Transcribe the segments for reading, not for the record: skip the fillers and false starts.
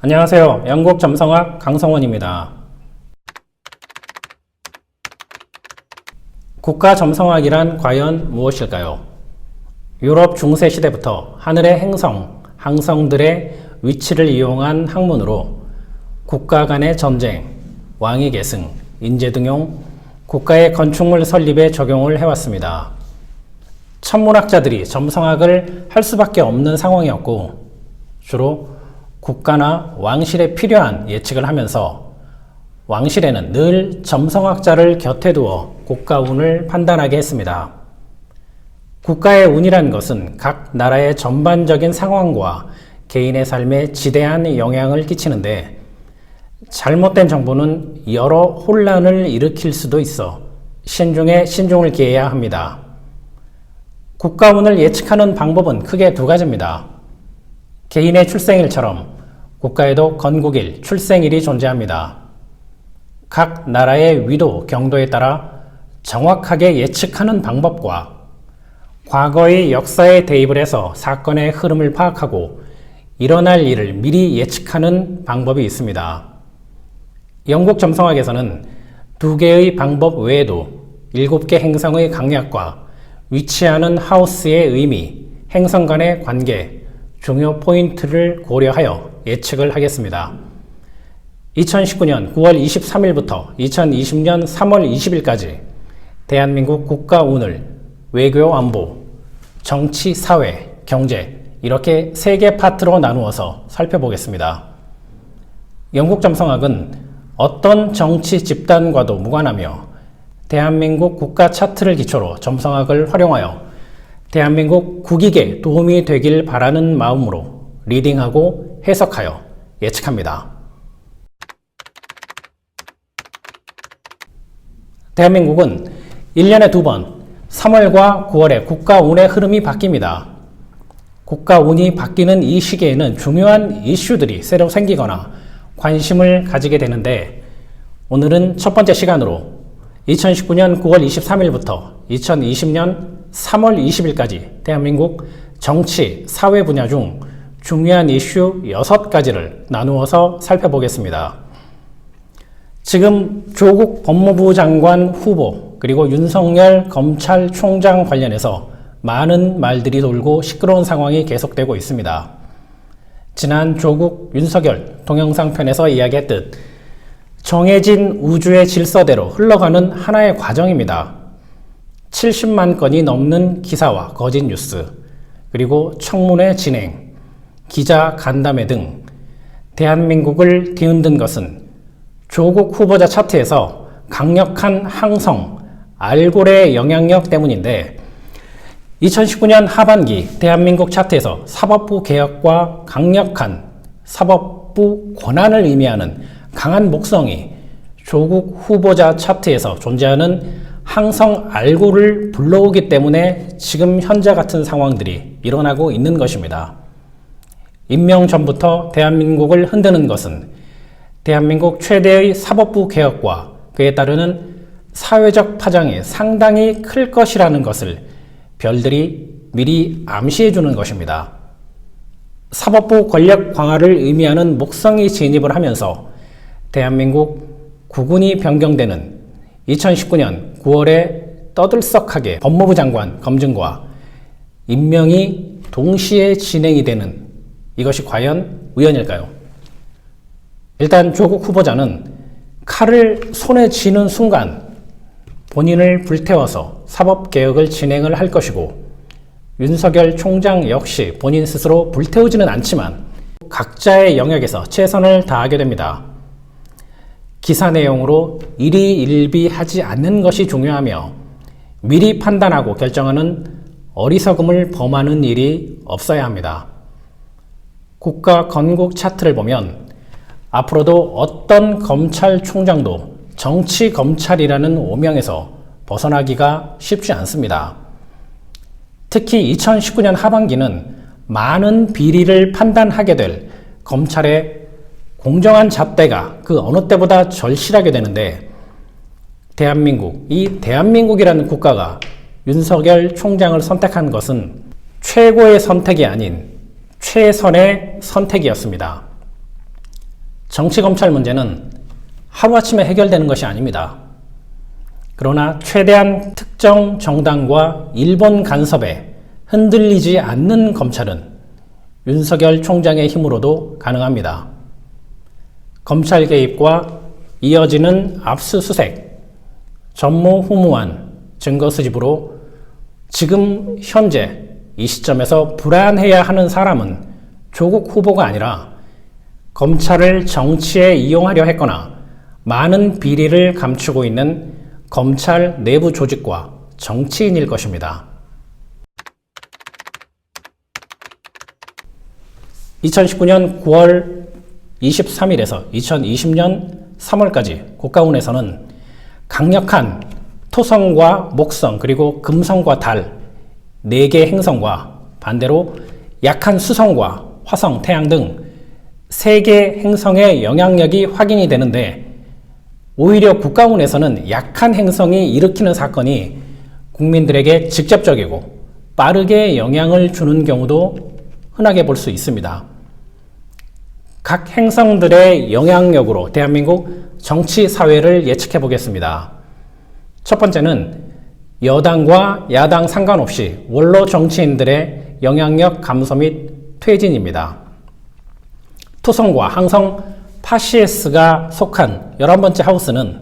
안녕하세요. 영국 점성학 강성원입니다. 국가 점성학이란 과연 무엇일까요? 유럽 중세 시대부터 하늘의 행성, 항성들의 위치를 이용한 학문으로 국가 간의 전쟁, 왕위 계승, 인재 등용, 국가의 건축물 설립에 적용을 해왔습니다. 천문학자들이 점성학을 할 수밖에 없는 상황이었고 주로 국가나 왕실에 필요한 예측을 하면서 왕실에는 늘 점성학자를 곁에 두어 국가 운을 판단하게 했습니다. 국가의 운이란 것은 각 나라의 전반적인 상황과 개인의 삶에 지대한 영향을 끼치는데 잘못된 정보는 여러 혼란을 일으킬 수도 있어 신중에 신중을 기해야 합니다. 국가 운을 예측하는 방법은 크게 두 가지입니다. 개인의 출생일처럼 국가에도 건국일, 출생일이 존재합니다. 각 나라의 위도, 경도에 따라 정확하게 예측하는 방법과 과거의 역사에 대입을 해서 사건의 흐름을 파악하고 일어날 일을 미리 예측하는 방법이 있습니다. 영국 점성학에서는 두 개의 방법 외에도 7개 행성의 강약과 위치하는 하우스의 의미, 행성 간의 관계, 중요 포인트를 고려하여 예측을 하겠습니다. 2019년 9월 23일부터 2020년 3월 20일까지 대한민국 국가 운을 외교 안보, 정치, 사회, 경제 이렇게 3개 파트로 나누어서 살펴보겠습니다. 영국 점성학은 어떤 정치 집단과도 무관하며 대한민국 국가 차트를 기초로 점성학을 활용하여 대한민국 국익에 도움이 되길 바라는 마음으로 리딩하고 해석하여 예측합니다. 대한민국은 1년에 2번 3월과 9월에 국가 운의 흐름이 바뀝니다. 국가 운이 바뀌는 이 시기에는 중요한 이슈들이 새로 생기거나 관심을 가지게 되는데 오늘은 첫 번째 시간으로 2019년 9월 23일부터 2020년 3월 20일까지 대한민국 정치, 사회 분야 중 중요한 이슈 6가지를 나누어서 살펴보겠습니다. 지금 조국 법무부 장관 후보 그리고 윤석열 검찰총장 관련해서 많은 말들이 돌고 시끄러운 상황이 계속되고 있습니다. 지난 조국, 윤석열 동영상 편에서 이야기했듯 정해진 우주의 질서대로 흘러가는 하나의 과정입니다. 70만 건이 넘는 기사와 거짓 뉴스, 그리고 청문회 진행, 기자 간담회 등 대한민국을 뒤흔든 것은 조국 후보자 차트에서 강력한 항성, 알고레의 영향력 때문인데 2019년 하반기 대한민국 차트에서 사법부 개혁과 강력한 사법부 권한을 의미하는 강한 목성이 조국 후보자 차트에서 존재하는 항성 알고를 불러오기 때문에 지금 현재 같은 상황들이 일어나고 있는 것입니다. 임명 전부터 대한민국을 흔드는 것은 대한민국 최대의 사법부 개혁과 그에 따르는 사회적 파장이 상당히 클 것이라는 것을 별들이 미리 암시해 주는 것입니다. 사법부 권력 강화를 의미하는 목성이 진입을 하면서 대한민국 국운이 변경되는 2019년 9월에 떠들썩하게 법무부 장관 검증과 임명이 동시에 진행이 되는 이것이 과연 우연일까요? 일단 조국 후보자는 칼을 손에 쥐는 순간 본인을 불태워서 사법개혁을 진행을 할 것이고 윤석열 총장 역시 본인 스스로 불태우지는 않지만 각자의 영역에서 최선을 다하게 됩니다. 기사 내용으로 일희일비하지 않는 것이 중요하며 미리 판단하고 결정하는 어리석음을 범하는 일이 없어야 합니다. 국가 건국 차트를 보면 앞으로도 어떤 검찰총장도 정치검찰이라는 오명에서 벗어나기가 쉽지 않습니다. 특히 2019년 하반기는 많은 비리를 판단하게 될 검찰의 공정한 잣대가 그 어느 때보다 절실하게 되는데 이 대한민국이라는 국가가 윤석열 총장을 선택한 것은 최고의 선택이 아닌 최선의 선택이었습니다. 정치검찰 문제는 하루아침에 해결되는 것이 아닙니다. 그러나 최대한 특정 정당과 일본 간섭에 흔들리지 않는 검찰은 윤석열 총장의 힘으로도 가능합니다. 검찰 개입과 이어지는 압수수색, 전무후무한 증거 수집으로 지금 현재 이 시점에서 불안해야 하는 사람은 조국 후보가 아니라 검찰을 정치에 이용하려 했거나 많은 비리를 감추고 있는 검찰 내부 조직과 정치인일 것입니다. 2019년 9월 23일에서 2020년 3월까지 국가운에서는 강력한 토성과 목성 그리고 금성과 달 4개 행성과 반대로 약한 수성과 화성, 태양 등 3개 행성의 영향력이 확인이 되는데 오히려 국가운에서는 약한 행성이 일으키는 사건이 국민들에게 직접적이고 빠르게 영향을 주는 경우도 흔하게 볼 수 있습니다. 각 행성들의 영향력으로 대한민국 정치 사회를 예측해 보겠습니다. 첫 번째는 여당과 야당 상관없이 원로 정치인들의 영향력 감소 및 퇴진입니다. 토성과 항성 파시에스가 속한 11번째 하우스는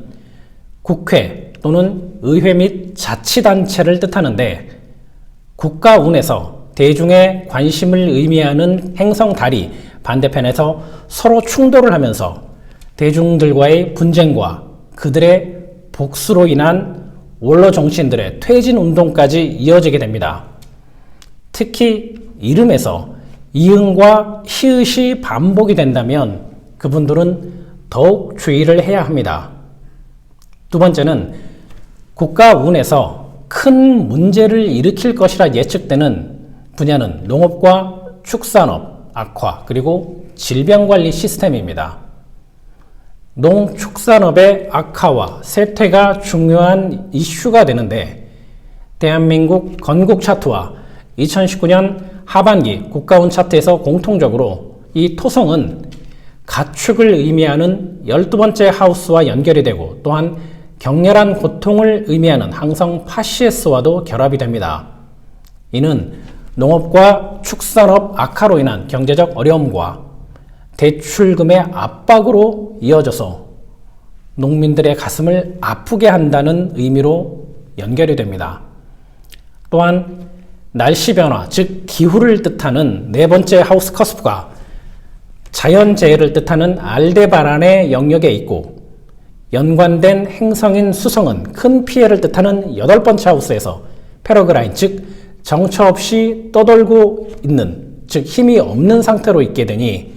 국회 또는 의회 및 자치단체를 뜻하는데 국가운에서 대중의 관심을 의미하는 행성 달이 반대편에서 서로 충돌을 하면서 대중들과의 분쟁과 그들의 복수로 인한 원로 정치인들의 퇴진 운동까지 이어지게 됩니다. 특히 이름에서 이응과 히읗이 반복이 된다면 그분들은 더욱 주의를 해야 합니다. 두 번째는 국가운에서 큰 문제를 일으킬 것이라 예측되는 분야는 농업과 축산업, 악화, 그리고 질병관리 시스템입니다. 농축산업의 악화와 쇠퇴가 중요한 이슈가 되는데 대한민국 건국 차트와 2019년 하반기 국가운 차트에서 공통적으로 이 토성은 가축을 의미하는 12번째 하우스와 연결이 되고 또한 격렬한 고통을 의미하는 항성 파시에스와도 결합이 됩니다. 이는 농업과 축산업 악화로 인한 경제적 어려움과 대출금의 압박으로 이어져서 농민들의 가슴을 아프게 한다는 의미로 연결이 됩니다. 또한 날씨 변화, 즉 기후를 뜻하는 4번째 하우스 커스프가 자연재해를 뜻하는 알데바란의 영역에 있고 연관된 행성인 수성은 큰 피해를 뜻하는 8번째 하우스에서 패러그라인, 즉 정처 없이 떠돌고 있는, 즉 힘이 없는 상태로 있게 되니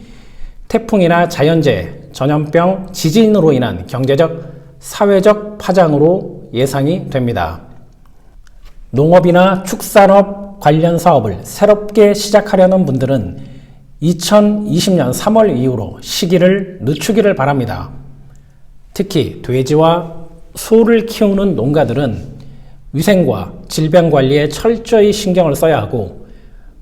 태풍이나 자연재해, 전염병, 지진으로 인한 경제적, 사회적 파장으로 예상이 됩니다. 농업이나 축산업 관련 사업을 새롭게 시작하려는 분들은 2020년 3월 이후로 시기를 늦추기를 바랍니다. 특히 돼지와 소를 키우는 농가들은 위생과 질병 관리에 철저히 신경을 써야 하고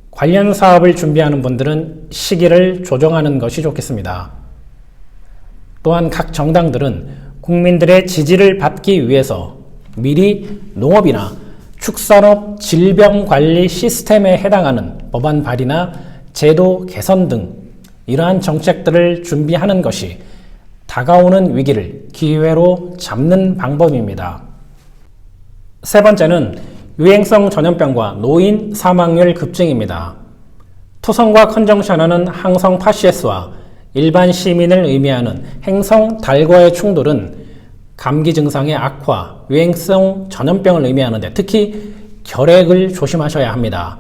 관련 사업을 준비하는 분들은 시기를 조정하는 것이 좋겠습니다. 또한 각 정당들은 국민들의 지지를 받기 위해서 미리 농업이나 축산업 질병관리 시스템에 해당하는 법안 발의나 제도 개선 등 이러한 정책들을 준비하는 것이 다가오는 위기를 기회로 잡는 방법입니다. 세 번째는 유행성 전염병과 노인 사망률 급증입니다. 토성과 컨정션하는 항성 파시에스와 일반 시민을 의미하는 행성 달과의 충돌은 감기 증상의 악화, 유행성 전염병을 의미하는데 특히 결핵을 조심하셔야 합니다.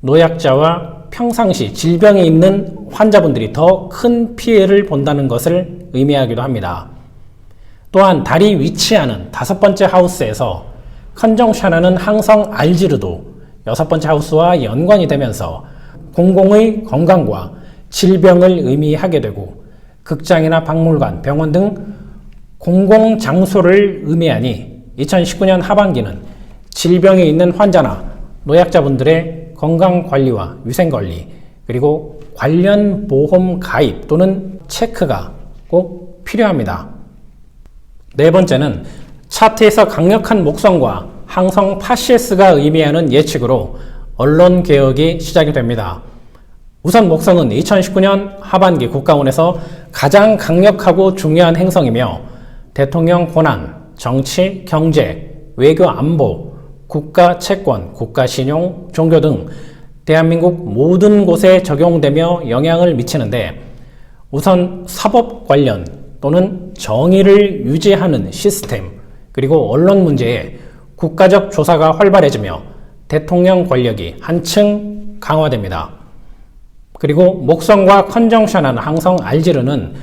노약자와 평상시 질병이 있는 환자분들이 더 큰 피해를 본다는 것을 의미하기도 합니다. 또한 달이 위치하는 5번째 하우스에서 컨정션하는 항성 알지르도 6번째 하우스와 연관이 되면서 공공의 건강과 질병을 의미하게 되고 극장이나 박물관, 병원 등 공공장소를 의미하니 2019년 하반기는 질병이 있는 환자나 노약자분들의 건강관리와 위생관리 그리고 관련 보험 가입 또는 체크가 꼭 필요합니다. 네 번째는 차트에서 강력한 목성과 항성 파시스가 의미하는 예측으로 언론 개혁이 시작이 됩니다. 우선 목성은 2019년 하반기 국가원에서 가장 강력하고 중요한 행성이며 대통령 권한, 정치, 경제, 외교 안보, 국가 채권, 국가 신용, 종교 등 대한민국 모든 곳에 적용되며 영향을 미치는데 우선 사법 관련 또는 정의를 유지하는 시스템 그리고 언론 문제에 국가적 조사가 활발해지며 대통령 권력이 한층 강화됩니다. 그리고 목성과 컨정션한 항성 알지르는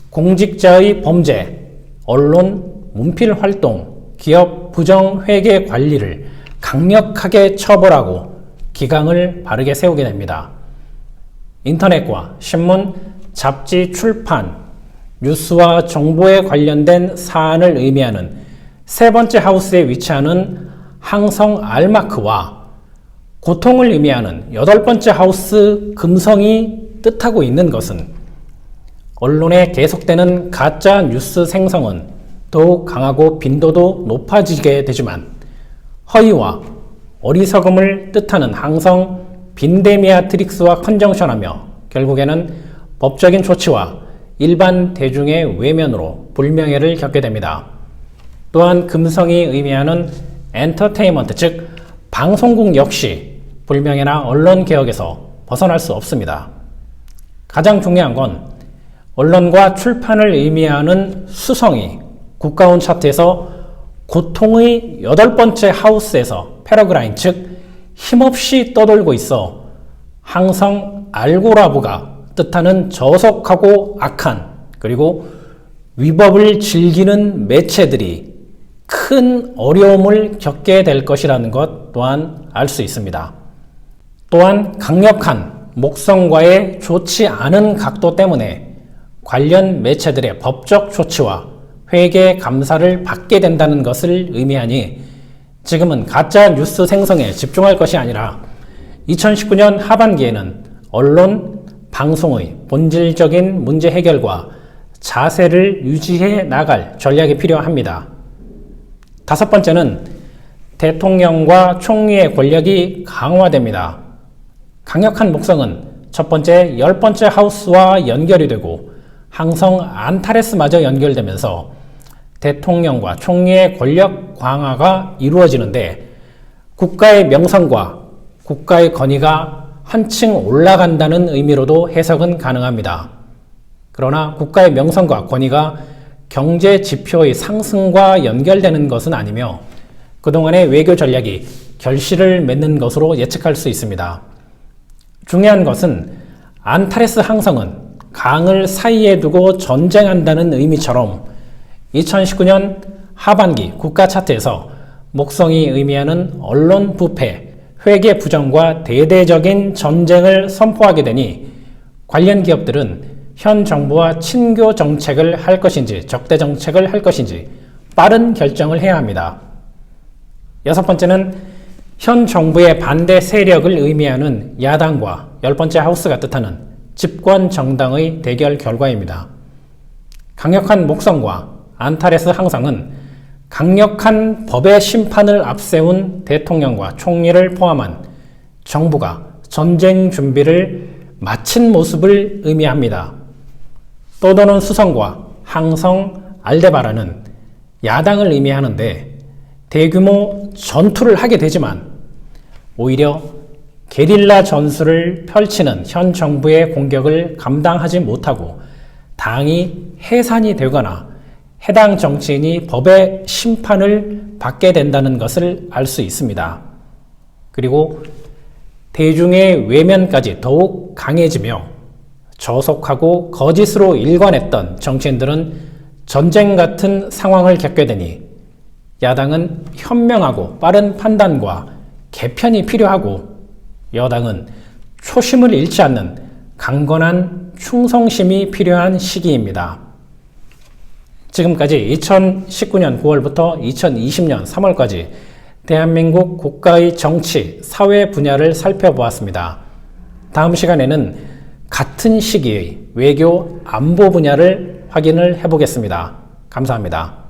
공직자의 범죄, 언론, 문필 활동, 기업 부정 회계 관리를 강력하게 처벌하고 기강을 바르게 세우게 됩니다. 인터넷과 신문, 잡지, 출판, 뉴스와 정보에 관련된 사안을 의미하는 세 번째 하우스에 위치하는 항성 R마크와 고통을 의미하는 여덟 번째 하우스 금성이 뜻하고 있는 것은 언론에 계속되는 가짜 뉴스 생성은 더욱 강하고 빈도도 높아지게 되지만 허위와 어리석음을 뜻하는 항성 빈데미아트릭스와 컨정션하며 결국에는 법적인 조치와 일반 대중의 외면으로 불명예를 겪게 됩니다. 또한 금성이 의미하는 엔터테인먼트 즉 방송국 역시 불명예나 언론 개혁에서 벗어날 수 없습니다. 가장 중요한 건 언론과 출판을 의미하는 수성이 국가원 차트에서 고통의 여덟 번째 하우스에서 패러그라인 즉 힘없이 떠돌고 있어 항성 알고라브가 뜻하는 저속하고 악한 그리고 위법을 즐기는 매체들이 큰 어려움을 겪게 될 것이라는 것 또한 알 수 있습니다. 또한 강력한 목성과의 좋지 않은 각도 때문에 관련 매체들의 법적 조치와 회계 감사를 받게 된다는 것을 의미하니 지금은 가짜 뉴스 생성에 집중할 것이 아니라 2019년 하반기에는 언론, 방송의 본질적인 문제 해결과 자세를 유지해 나갈 전략이 필요합니다. 다섯 번째는 대통령과 총리의 권력이 강화됩니다. 강력한 목성은 첫 번째, 열 번째 하우스와 연결이 되고 항성 안타레스마저 연결되면서 대통령과 총리의 권력 강화가 이루어지는데 국가의 명성과 국가의 권위가 한층 올라간다는 의미로도 해석은 가능합니다. 그러나 국가의 명성과 권위가 경제 지표의 상승과 연결되는 것은 아니며 그동안의 외교 전략이 결실을 맺는 것으로 예측할 수 있습니다. 중요한 것은 안타레스 항성은 강을 사이에 두고 전쟁한다는 의미처럼 2019년 하반기 국가 차트에서 목성이 의미하는 언론 부패, 회계 부정과 대대적인 전쟁을 선포하게 되니 관련 기업들은 현 정부와 친교 정책을 할 것인지 적대 정책을 할 것인지 빠른 결정을 해야 합니다. 여섯 번째는 현 정부의 반대 세력을 의미하는 야당과 열 번째 하우스가 뜻하는 집권 정당의 대결 결과입니다. 강력한 목성과 안타레스 항성은 강력한 법의 심판을 앞세운 대통령과 총리를 포함한 정부가 전쟁 준비를 마친 모습을 의미합니다. 떠도는 수성과 항성 알데바란은 야당을 의미하는데 대규모 전투를 하게 되지만 오히려 게릴라 전술을 펼치는 현 정부의 공격을 감당하지 못하고 당이 해산이 되거나 해당 정치인이 법의 심판을 받게 된다는 것을 알 수 있습니다. 그리고 대중의 외면까지 더욱 강해지며 저속하고 거짓으로 일관했던 정치인들은 전쟁 같은 상황을 겪게 되니 야당은 현명하고 빠른 판단과 개편이 필요하고 여당은 초심을 잃지 않는 강건한 충성심이 필요한 시기입니다. 지금까지 2019년 9월부터 2020년 3월까지 대한민국 국가의 정치, 사회 분야를 살펴보았습니다. 다음 시간에는 같은 시기의 외교, 안보 분야를 확인을 해보겠습니다. 감사합니다.